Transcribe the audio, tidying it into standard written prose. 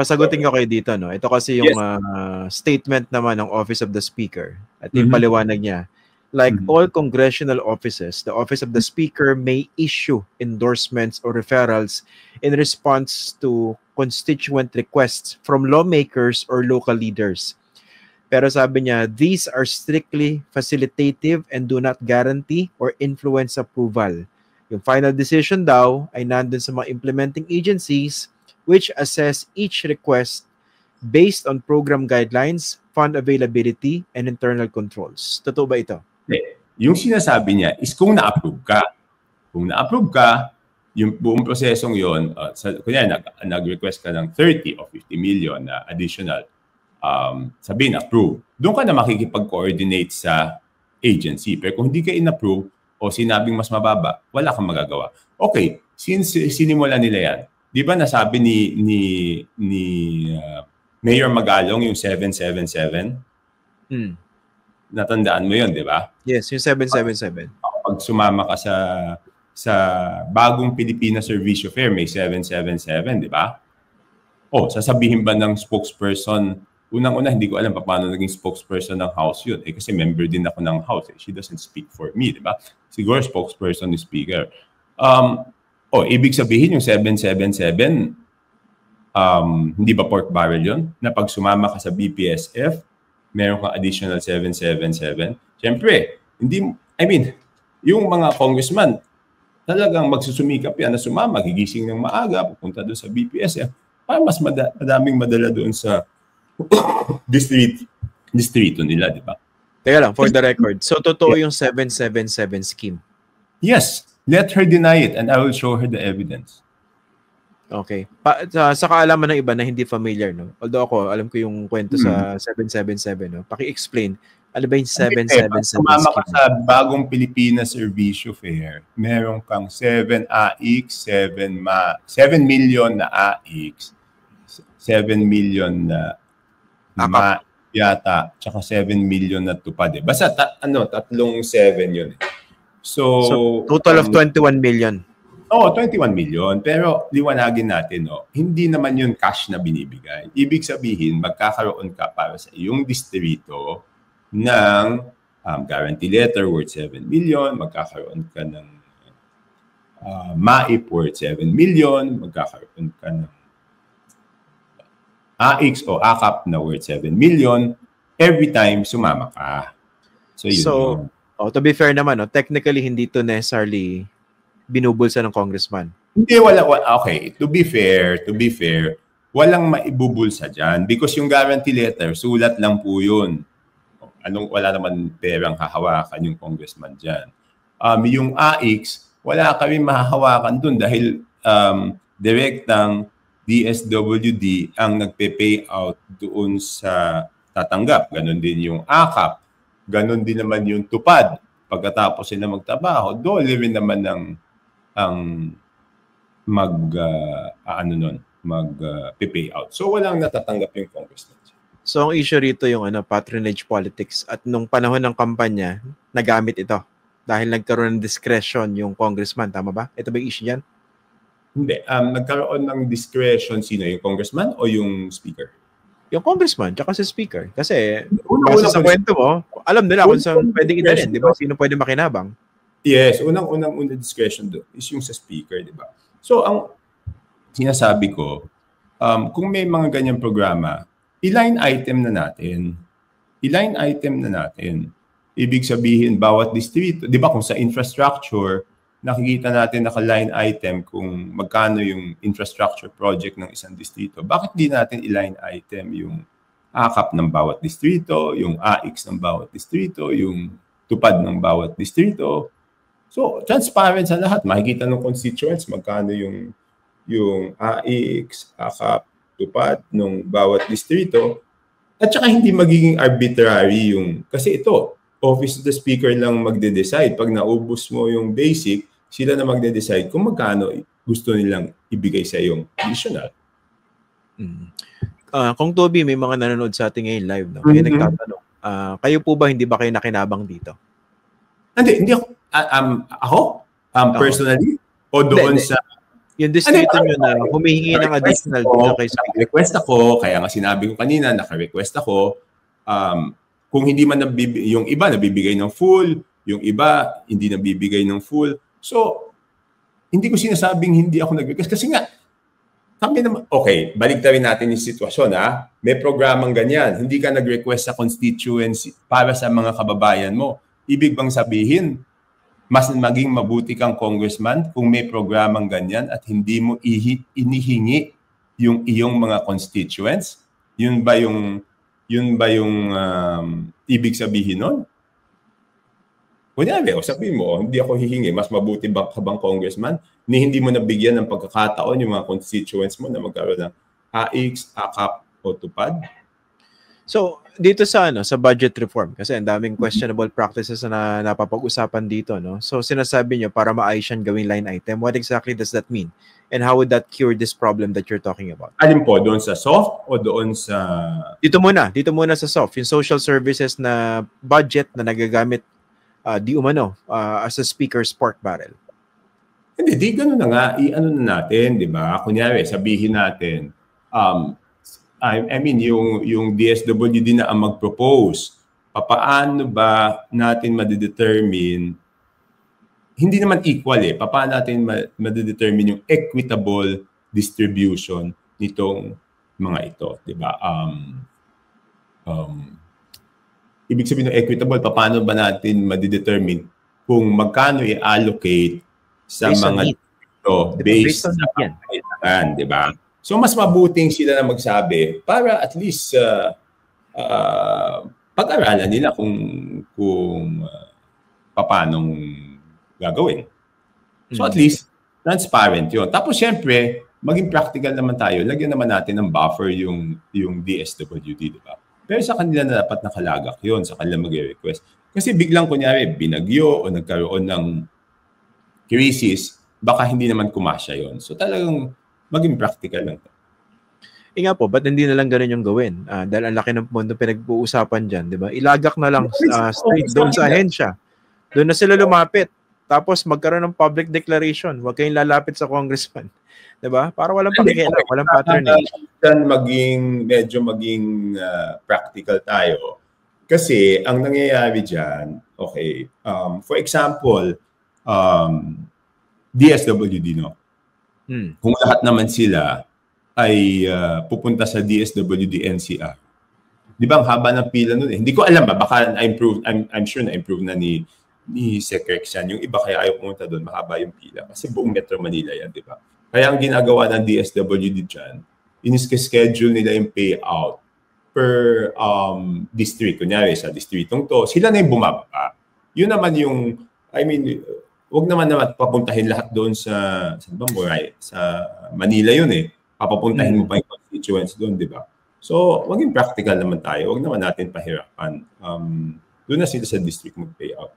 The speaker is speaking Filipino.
pasagutin ko kayo dito, no? Ito kasi yung statement naman ng Office of the Speaker. At yung paliwanag niya. Like all congressional offices, the Office of the Speaker may issue endorsements or referrals in response to constituent requests from lawmakers or local leaders. Pero sabi niya, these are strictly facilitative and do not guarantee or influence approval. Yung final decision daw ay nandun sa mga implementing agencies which assess each request based on program guidelines, fund availability, and internal controls. Totoo ba ito? Yung sinasabi niya is kung na-approve ka. Kung na-approve ka, yung buong prosesong yon, kunya nag-request ka ng 30 o 50 million na additional, sabihin approve. Doon ka na makikipag-coordinate sa agency. Pero kung hindi ka in-approve o sinabing mas mababa, wala kang magagawa. Okay, since sinimula nila yan, di ba nasabi ni Mayor Magalong yung 777? Natandaan mo yun, di ba? Yes, yung 777. Pag sumama ka sa bagong Pilipinas Servicio Fair, may 777, di ba? Sasabihin ba ng spokesperson, unang-una, hindi ko alam paano naging spokesperson ng House yun. Kasi member din ako ng House. She doesn't speak for me, di ba? Siguro spokesperson ni Speaker. Ibig sabihin yung 777, hindi ba pork barrel yun? Na pag sumama ka sa BPSF, meron kang additional 777. Siyempre, yung mga congressman, talagang magsusumikap yan na sumama, gigising ng maaga, pupunta doon sa BPSF, para mas madaming madala doon sa distrito nila, di ba? Teka lang, for the record, so totoo yung 777 scheme? Yes. Let her deny it and I will show her the evidence. Okay. Sa kaalaman ng iba na hindi familiar, no? Although ako, alam ko yung kwento sa 777, no? Paki-explain, ano ba yung 777 sumama ka scheme? sa bagong Pilipinas Servicio Fair, meron kang 7 AX, 7 million na AX, 7 million na yata, tsaka 7 million na tupad. Basta tatlong 7 yun. So total of 21 million. 21 million. Pero liwanagin natin, hindi naman yun cash na binibigay. Ibig sabihin, magkakaroon ka para sa iyong distrito ng guarantee letter worth 7 million, magkakaroon ka ng MAIP worth 7 million, magkakaroon ka ng AX o AKAP na worth 7 million every time sumama ka. So yun. To be fair naman, technically hindi to necessarily binubulsa ng congressman. Hindi, okay, to be fair, walang maibubulsa dyan because yung guarantee letter, sulat lang po yun. Wala naman perang hahawakan yung congressman dyan. Yung AX, wala kami mahahawakan dun dahil direktang DSWD ang nagpe-pay out doon sa tatanggap. Ganon din yung AKAP. Ganon din naman yung tupad. Pagkatapos sila magtrabaho, dole rin naman ang mag-pay out. So walang natatanggap yung congressman. So ang issue rito yung patronage politics at nung panahon ng kampanya, nagamit ito dahil nagkaroon ng discretion yung congressman. Tama ba? Ito ba yung issue niyan? Hindi. Nagkaroon ng discretion sino? Yung congressman o yung speaker? Yung congressman tsaka si speaker. Kasi base sa kwento mo, alam nila kung saan pwedeng idalhin. Di ba? Sino pwede makinabang? Yes, unang discretion doon is yung sa speaker, di ba? So, ang sinasabi ko, kung may mga ganyang programa, i-line item na natin. Ibig sabihin, bawat distrito, di ba kung sa infrastructure, nakikita natin naka-line item kung magkano yung infrastructure project ng isang distrito. Bakit di natin i-line item yung AKAP ng bawat distrito, yung AX ng bawat distrito, yung tupad ng bawat distrito? So, transparent sa lahat. Makikita ng constituents magkano yung AX, AKAP, tupad ng bawat distrito. At saka hindi magiging arbitrary yung... Kasi ito, Office of the Speaker lang magde-decide. Pag naubos mo yung basic, sila na magde-decide kung magkano gusto nilang ibigay sa yung additional. Kung Toby, may mga nanonood sa ating ngayon live. No? Kaya nagtatanong, kayo po ba, hindi ba kayo nakinabang dito? Hindi ako. Personally? O doon sa... Yung distrito nyo na humihingi ng additional dito kay Speaker. Request ako, kaya nga sinabi ko kanina, naka-request ako, kung hindi man yung iba nabibigay ng full, yung iba hindi nabibigay ng full. So, hindi ko sinasabing hindi ako nag-request. Kasi nga, kami naman, okay, baliktarin natin yung sitwasyon, ha? May programang ganyan. Hindi ka nag-request sa constituency para sa mga kababayan mo. Ibig bang sabihin, mas maging mabuti kang congressman kung may programang ganyan at hindi mo inihingi yung iyong mga constituents? Yun ba yung ibig sabihin nun? Kunyari, sabihin mo, hindi ako hihingi, mas mabuti ka bang congressman? Hindi mo nabigyan ng pagkakataon yung mga constituents mo na magkaroon ng AIX, AKAP o TUPAD? So, dito sa budget reform kasi ang daming questionable practices na napapag-usapan dito, no. So, sinasabi niyo para maayos yan gawing line item. What exactly does that mean? And how would that cure this problem that you're talking about? Alin po, doon sa soft o doon sa Dito muna sa soft, yung social services na budget na nagagamit di umano as a speaker's pork barrel. Hindi, di gano'n na nga, i-ano na natin, di ba? Kunyari, sabihin natin, I mean, yung DSWD na ang mag-propose, paano ba natin madidetermine, hindi naman equal paano natin madidetermine yung equitable distribution nitong mga ito, di ba? Ibig sabihin ng equitable, paano ba natin madidetermine kung magkano i-allocate sa based mga ito based sa pangailangan, di ba? So, mas mabuting sila na magsabi para at least pag-aralan nila kung paanong gagawin. So, at least, transparent yun. Tapos, syempre, maging practical naman tayo. Lagyan naman natin ng buffer yung DSWD, di ba? Pero sa kanila na dapat nakalagak yun, sa kanila mag-request. Kasi biglang, kunyari, binagyo o nagkaroon ng crisis, baka hindi naman kumasya yun. So, talagang maging practical lang. Nga po, ba't hindi na lang ganun yung gawin? Dahil ang laki ng mundo pinag-uusapan dyan, di ba? Ilagak na lang straight doon sa ahensya. Doon na sila lumapit. Tapos magkaroon ng public declaration. Huwag kayong lalapit sa congressman. Di ba? Para walang pakikialam, walang patronage. Medyo maging practical tayo. Kasi ang nangyayari dyan, okay, for example, DSWD, no? Kung lahat naman sila ay pupunta sa DSWD NCR. Di ba ang haba ng pila nun? Hindi ko alam ba, baka I'm sure na-improve na ni Sec Rex yan. Yung iba kaya ayaw pumunta doon, mahaba yung pila. Kasi buong Metro Manila yan, di ba? Kaya ang ginagawa ng DSWD dyan, in-schedule nila yung payout per district. Kunyari, sa districtong to, sila na yung bumaba. Yun naman yung, I mean, huwag naman papuntahin lahat doon sa Manila yun Papapuntahin mo pa yung constituents doon, di ba? So, maging practical naman tayo. Huwag naman natin pahirapan. Doon na sila sa district mag-payout.